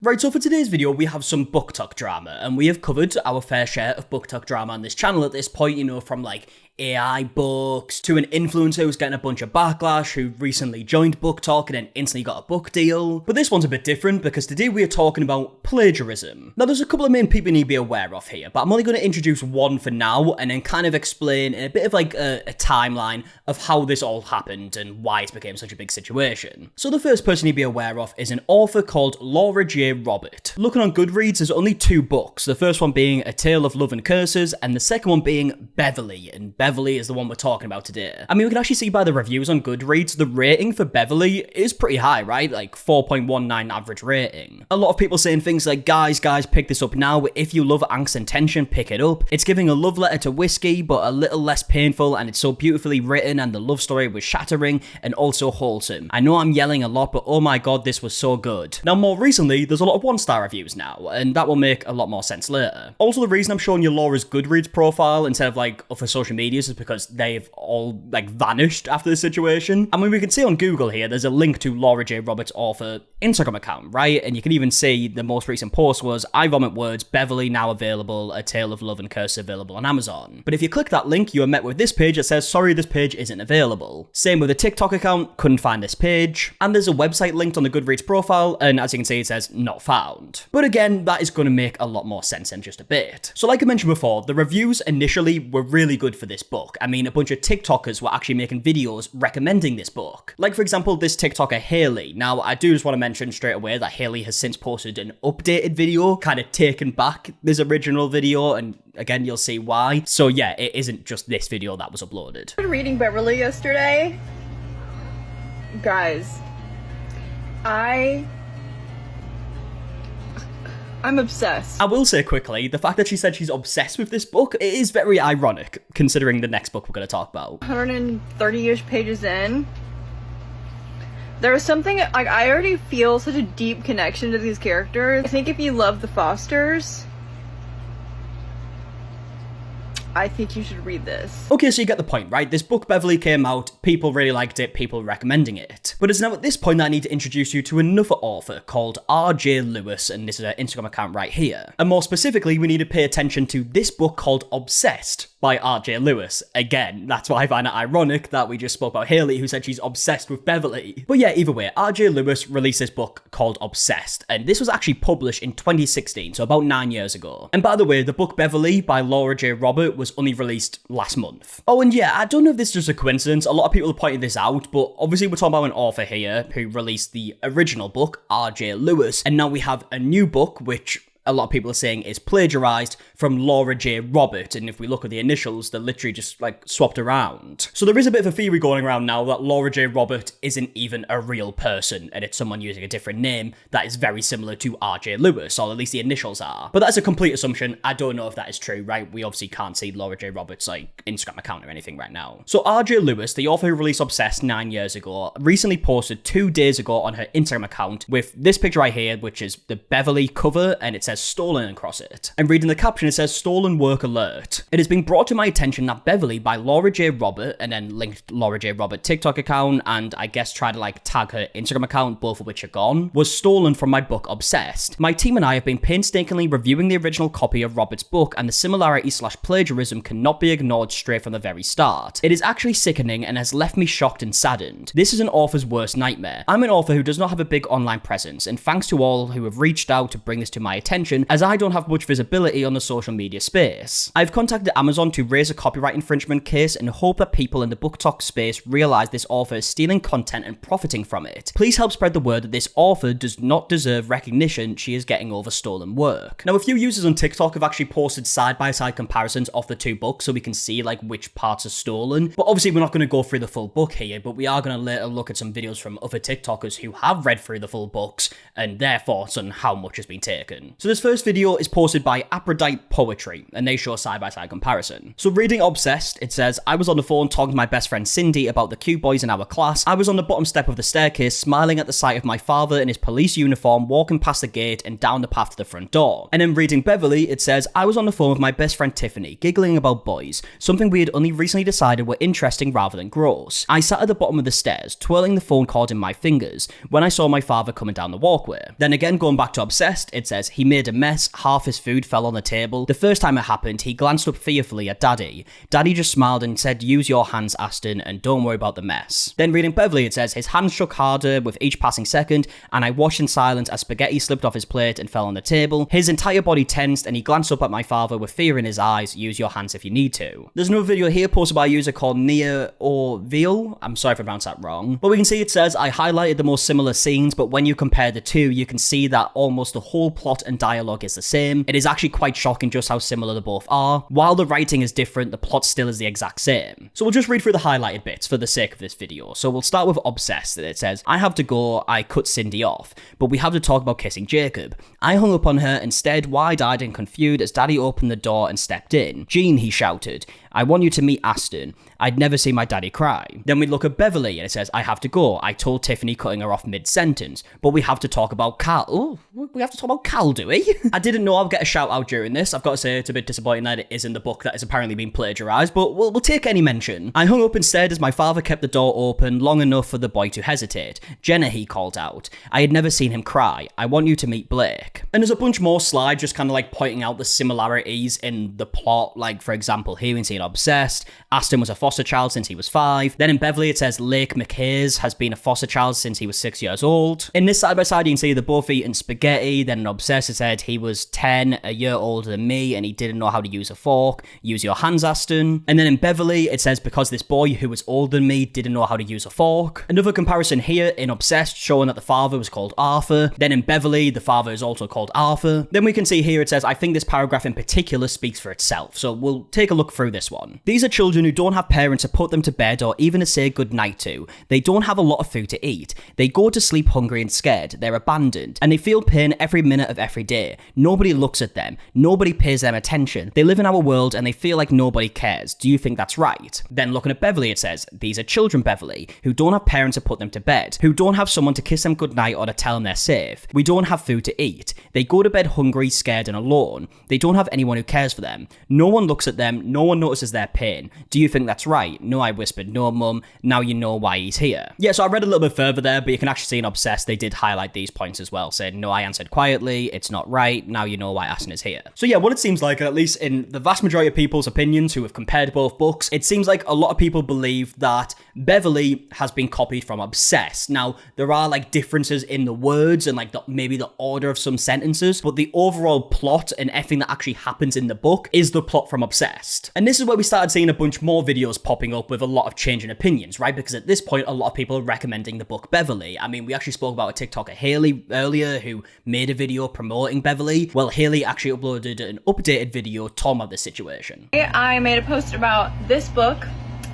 Right, so for today's video, we have some book talk drama, and we have covered our fair share of book talk drama on this channel at this point, you know, from like AI books to an influencer who's getting a bunch of backlash who recently joined Book Talk and then instantly got a book deal. But this one's a bit different because today we are talking about plagiarism. Now there's a couple of main people you need to be aware of here, but I'm only going to introduce one for now and then kind of explain in a bit of like a timeline of how this all happened and why it became such a big situation. So the first person you need to be aware of is an author called Laura J. Robert. Looking on Goodreads, there's only two books, the first one being A Tale of Love and Curses and the second one being Beverly, and Beverly is the one we're talking about today. I mean, we can actually see by the reviews on Goodreads, the rating for Beverly is pretty high, right? Like 4.19 average rating. A lot of people saying things like, guys, pick this up now. If you love angst and tension, pick it up. It's giving a love letter to whiskey, but a little less painful, and it's so beautifully written, and the love story was shattering and also wholesome. I know I'm yelling a lot, but oh my god, this was so good. Now, more recently, there's a lot of one-star reviews now, and that will make a lot more sense later. Also, the reason I'm showing you Laura's Goodreads profile instead of like other social medias is because they've all like vanished after this situation. I mean, we can see on Google here, there's a link to Laura J. Roberts' author Instagram account, right? And you can even see the most recent post was, I vomit words, Beverly now available, A Tale of Love and Curse available on Amazon. But if you click that link, you are met with this page that says, sorry, this page isn't available. Same with a TikTok account, couldn't find this page. And there's a website linked on the Goodreads profile, and as you can see, it says, not found. But again, that is going to make a lot more sense in just a bit. So like I mentioned before, the reviews initially were really good for this book. I mean, a bunch of TikTokers were actually making videos recommending this book. Like, for example, this TikToker Haley. Now, I do just want to mention straight away that Haley has since posted an updated video, kind of taken back this original video, and again, you'll see why. So yeah, it isn't just this video that was uploaded. I was reading Beverly yesterday. Guys, I'm obsessed. I will say quickly, the fact that she said she's obsessed with this book, it is very ironic, considering the next book we're going to talk about. 130-ish pages in. There was something, like, I already feel such a deep connection to these characters. I think if you love the Fosters, I think you should read this. Okay, so you get the point, right? This book, Beverly, came out, people really liked it, people recommending it. But it's now at this point that I need to introduce you to another author called R.J. Lewis, and this is her Instagram account right here. And more specifically, we need to pay attention to this book called Obsessed by R.J. Lewis. Again, that's why I find it ironic that we just spoke about Haley, who said she's obsessed with Beverly. But yeah, either way, R.J. Lewis released this book called Obsessed, and this was actually published in 2016, so about 9 years ago. And by the way, the book Beverly by Laura J. Robert was only released last month. Oh, and yeah, I don't know if this is just a coincidence, a lot of people have pointed this out, but obviously we're talking about an author here who released the original book, R.J. Lewis, and now we have a new book, which a lot of people are saying is plagiarized from Laura J. Robert, and if we look at the initials, they're literally just like swapped around. So there is a bit of a theory going around now that Laura J. Robert isn't even a real person, and it's someone using a different name that is very similar to R.J. Lewis, or at least the initials are. But that's a complete assumption. I don't know if that is true, right? We obviously can't see Laura J. Robert's like Instagram account or anything right now. So R.J. Lewis, the author who released Obsessed 9 years ago, recently posted 2 days ago on her Instagram account with this picture right here, which is the Beverly cover, and it says stolen across it. And reading the caption, it says stolen work alert. It has been brought to my attention that Beverly by Laura J. Robert, and then linked Laura J. Robert TikTok account, and I guess try to like tag her Instagram account, both of which are gone, was stolen from my book Obsessed. My team and I have been painstakingly reviewing the original copy of Robert's book, and the similarity/plagiarism cannot be ignored straight from the very start. It is actually sickening and has left me shocked and saddened. This is an author's worst nightmare. I'm an author who does not have a big online presence, and thanks to all who have reached out to bring this to my attention, as I don't have much visibility on the social media space. I've contacted Amazon to raise a copyright infringement case and hope that people in the book talk space realize this author is stealing content and profiting from it. Please help spread the word that this author does not deserve recognition she is getting over stolen work. Now, a few users on TikTok have actually posted side-by-side comparisons of the two books so we can see like which parts are stolen. But obviously we're not going to go through the full book here, but we are going to later look at some videos from other TikTokers who have read through the full books and their thoughts on how much has been taken. So this first video is posted by Aphrodite Poetry, and they show a side-by-side comparison. So reading Obsessed, it says, I was on the phone talking to my best friend Cindy about the cute boys in our class. I was on the bottom step of the staircase smiling at the sight of my father in his police uniform walking past the gate and down the path to the front door. And then reading Beverly, it says, I was on the phone with my best friend Tiffany, giggling about boys, something we had only recently decided were interesting rather than gross. I sat at the bottom of the stairs, twirling the phone cord in my fingers, when I saw my father coming down the walkway. Then again, going back to Obsessed, it says, he made a mess, half his food fell on the table. The first time it happened, he glanced up fearfully at Daddy. Daddy just smiled and said, use your hands, Aston, and don't worry about the mess. Then reading Beverly, it says, his hands shook harder with each passing second, and I watched in silence as spaghetti slipped off his plate and fell on the table. His entire body tensed, and he glanced up at my father with fear in his eyes. Use your hands if you need to. There's another video here posted by a user called Nia or Veal. I'm sorry if I pronounced that wrong. But we can see it says, I highlighted the most similar scenes, but when you compare the two, you can see that almost the whole plot and dialogue is the same. It is actually quite shocking just how similar they both are. While the writing is different, the plot still is the exact same. So we'll just read through the highlighted bits for the sake of this video. So we'll start with Obsessed, and it says, I have to go, I cut Cindy off, but we have to talk about kissing Jacob. I hung up on her and stared wide-eyed and confused as Daddy opened the door and stepped in. Jean, he shouted, I want you to meet Aston. I'd never seen my daddy cry. Then we look at Beverly and it says, I have to go. I told Tiffany, cutting her off mid-sentence. But we have to talk about Cal. Oh, we have to talk about Cal, do we? I didn't know I'll get a shout out during this. I've got to say it's a bit disappointing that it is in the book that is apparently being plagiarized, but we'll take any mention. I hung up instead as my father kept the door open long enough for the boy to hesitate. Jenna, he called out. I had never seen him cry. I want you to meet Blake. And there's a bunch more slides just kind of like pointing out the similarities in the plot. Like, for example, here we see in Obsessed, Aston was a foster child since he was 5. Then in Beverly, it says Lake McHayes has been a foster child since he was 6 years old. In this side-by-side, you can see they're both eating spaghetti. Then in Obsessed, it said he was 10, a year older than me, and he didn't know how to use a fork. Use your hands, Aston. And then in Beverly, it says because this boy who was older than me didn't know how to use a fork. Another comparison here in Obsessed, showing that the father was called Arthur. Then in Beverly, the father is also called Arthur. Then we can see here it says, I think this paragraph in particular speaks for itself. So we'll take a look through this one. These are children who don't have parents to put them to bed or even to say goodnight to. They don't have a lot of food to eat. They go to sleep hungry and scared. They're abandoned. And they feel pain every minute of every day. Nobody looks at them. Nobody pays them attention. They live in our world and they feel like nobody cares. Do you think that's right? Then looking at Beverly, it says, these are children, Beverly, who don't have parents to put them to bed, who don't have someone to kiss them goodnight or to tell them they're safe. We don't have food to eat. They go to bed hungry, scared, and alone. They don't have anyone who cares for them. No one looks at them. No one notices their pain. Do you think that's right? No, I whispered. No, Mum. Now you know why he's here. Yeah, so I read a little bit further there, but you can actually see in Obsessed, they did highlight these points as well, saying, no, I answered quietly. It's not right. Now you know why Aston is here. So yeah, what it seems like, at least in the vast majority of people's opinions who have compared both books, it seems like a lot of people believe that Beverly has been copied from Obsessed. Now, there are like differences in the words and like maybe the order of some sentences, but the overall plot and everything that actually happens in the book is the plot from Obsessed. And this is where we started seeing a bunch more videos popping up with a lot of changing opinions, right? Because at this point, a lot of people are recommending the book Beverly. I mean, we actually spoke about a TikToker, Haley, earlier, who made a video promoting Beverly. Well, Haley actually uploaded an updated video talking about this situation. I made a post about this book,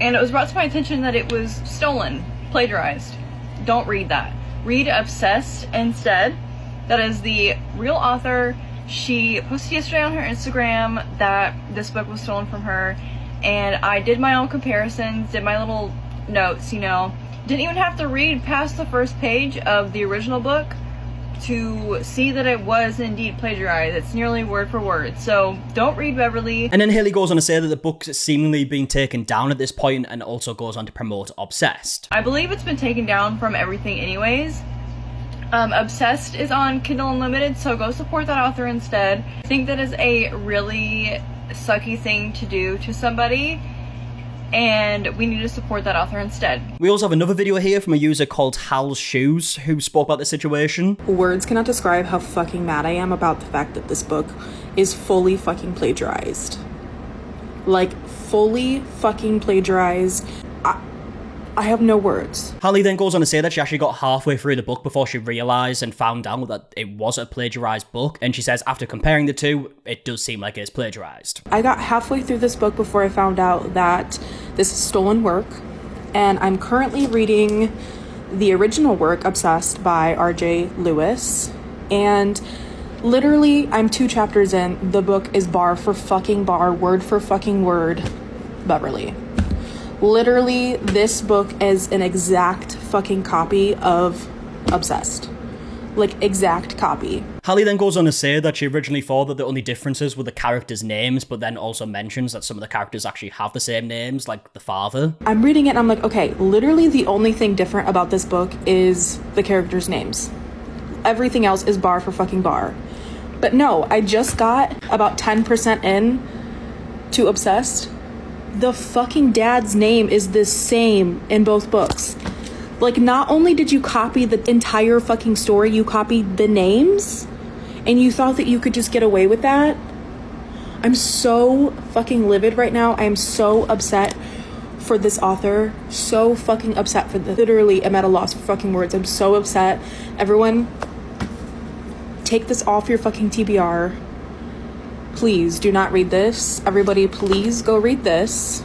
and it was brought to my attention that it was stolen, plagiarized. Don't read that. Read Obsessed instead. That is the real author. She posted yesterday on her Instagram that this book was stolen from her, and I did my own comparisons, did my little notes, you know. Didn't even have to read past the first page of the original book to see that it was indeed plagiarized. It's nearly word for word. So don't read Beverly. And then Haley goes on to say that the book's seemingly being taken down at this point, and also goes on to promote Obsessed. I believe it's been taken down from everything anyways. Obsessed is on Kindle Unlimited, so go support that author instead. I think that is a really sucky thing to do to somebody, and we need to support that author instead. We also have another video here from a user called Hal's Shoes, who spoke about the situation. Words cannot describe how fucking mad I am about the fact that this book is fully fucking plagiarized. Like, fully fucking plagiarized. I have no words. Hallie then goes on to say that she actually got halfway through the book before she realised and found out that it was a plagiarised book. And she says after comparing the two, it does seem like it's plagiarised. I got halfway through this book before I found out that this is stolen work. And I'm currently reading the original work, Obsessed, by R.J. Lewis. And Literally, I'm 2 chapters in. The book is bar for fucking bar, word for fucking word, Beverly. Literally, this book is an exact fucking copy of Obsessed. Like, exact copy. Hallie then goes on to say that she originally thought that the only differences were the characters' names, but then also mentions that some of the characters actually have the same names, like the father. I'm reading it and I'm like, okay, literally the only thing different about this book is the characters' names. Everything else is bar for fucking bar. But no, I just got about 10% in to Obsessed. The fucking dad's name is the same in both books. Like, not only did you copy the entire fucking story, you copied the names, and you thought that you could just get away with that. I'm so fucking livid right now. I am so upset for this author. So fucking upset for this. Literally, I'm at a loss for fucking words. I'm so upset. Everyone, take this off your fucking TBR. Please do not read this. Everybody, please go read this.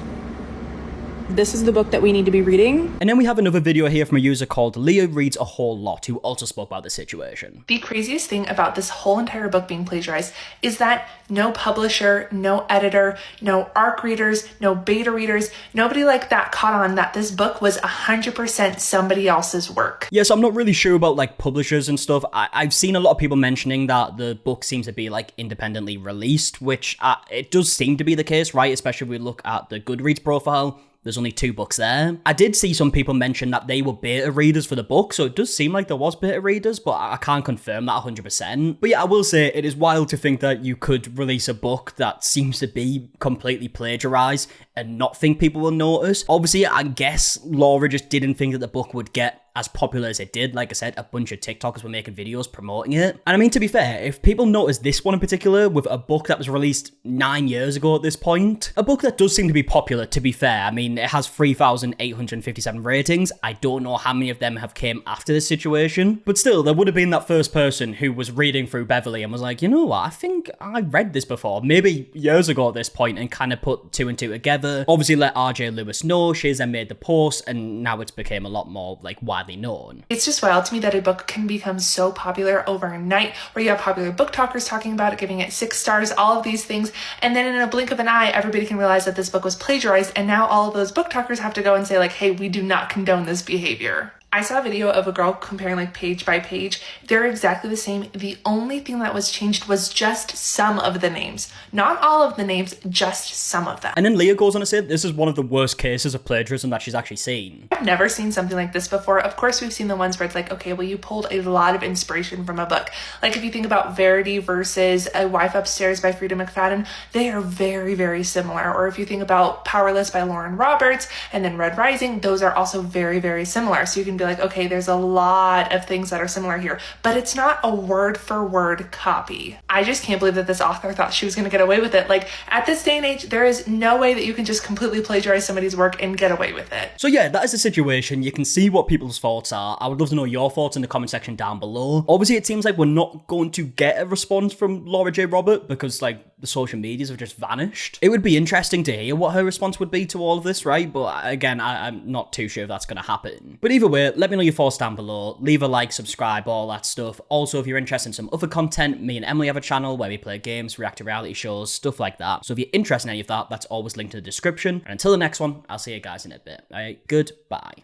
This is the book that we need to be reading. And then we have another video here from a user called Leah Reads a Whole Lot, who also spoke about the situation. The craziest thing about this whole entire book being plagiarized is that no publisher, no editor, no ARC readers, no beta readers, nobody like that caught on that this book was 100% somebody else's work. Yes, I'm not really sure about like publishers and stuff. I've seen a lot of people mentioning that the book seems to be like independently released, which it does seem to be the case, right? Especially if we look at the Goodreads profile. There's only 2 books there. I did see some people mention that they were beta readers for the book, so it does seem like there was beta readers, but I can't confirm that 100%. But yeah, I will say it is wild to think that you could release a book that seems to be completely plagiarized and not think people will notice. Obviously, I guess Laura just didn't think that the book would get as popular as it did. Like I said, a bunch of TikTokers were making videos promoting it. And I mean, to be fair, if people notice this one in particular with a book that was released 9 years ago at this point, a book that does seem to be popular, to be fair, I mean, it has 3,857 ratings. I don't know how many of them have came after this situation, but still, there would have been that first person who was reading through Beverly and was like, you know what, I think I read this before, maybe years ago at this point, and kind of put 2 and 2 together. Obviously let RJ Lewis know, she's then made the post, and now it's became a lot more like widely known. It's just wild to me that a book can become so popular overnight, where you have popular book talkers talking about it, giving it 6 stars, all of these things, and then in a blink of an eye, everybody can realize that this book was plagiarized, and now all of those book talkers have to go and say like, hey, we do not condone this behavior. I saw a video of a girl comparing like page by page. They're exactly the same. The only thing that was changed was just some of the names. Not all of the names, just some of them. And then Leah goes on to say this is one of the worst cases of plagiarism that she's actually seen. I've never seen something like this before. Of course, we've seen the ones where it's like, okay, well, you pulled a lot of inspiration from a book. Like if you think about Verity versus A Wife Upstairs by Frida McFadden, they are very, very similar. Or if you think about Powerless by Lauren Roberts and then Red Rising, those are also very, very similar. So you can be like, okay, there's a lot of things that are similar here, but it's not a word for word copy. I just can't believe that this author thought she was going to get away with it. Like at this day and age, there is no way that you can just completely plagiarize somebody's work and get away with it. So yeah, that is the situation. You can see what people's thoughts are. I would love to know your thoughts in the comment section down below. Obviously, it seems like we're not going to get a response from Laura J. Robert because like the social medias have just vanished. It would be interesting to hear what her response would be to all of this, right? But again, I'm not too sure if that's going to happen. But either way, let me know your thoughts down below. Leave a like, subscribe, all that stuff. Also, if you're interested in some other content, me and Emily have a channel where we play games, react to reality shows, stuff like that. So if you're interested in any of that, that's always linked in the description. And until the next one, I'll see you guys in a bit. All right, goodbye.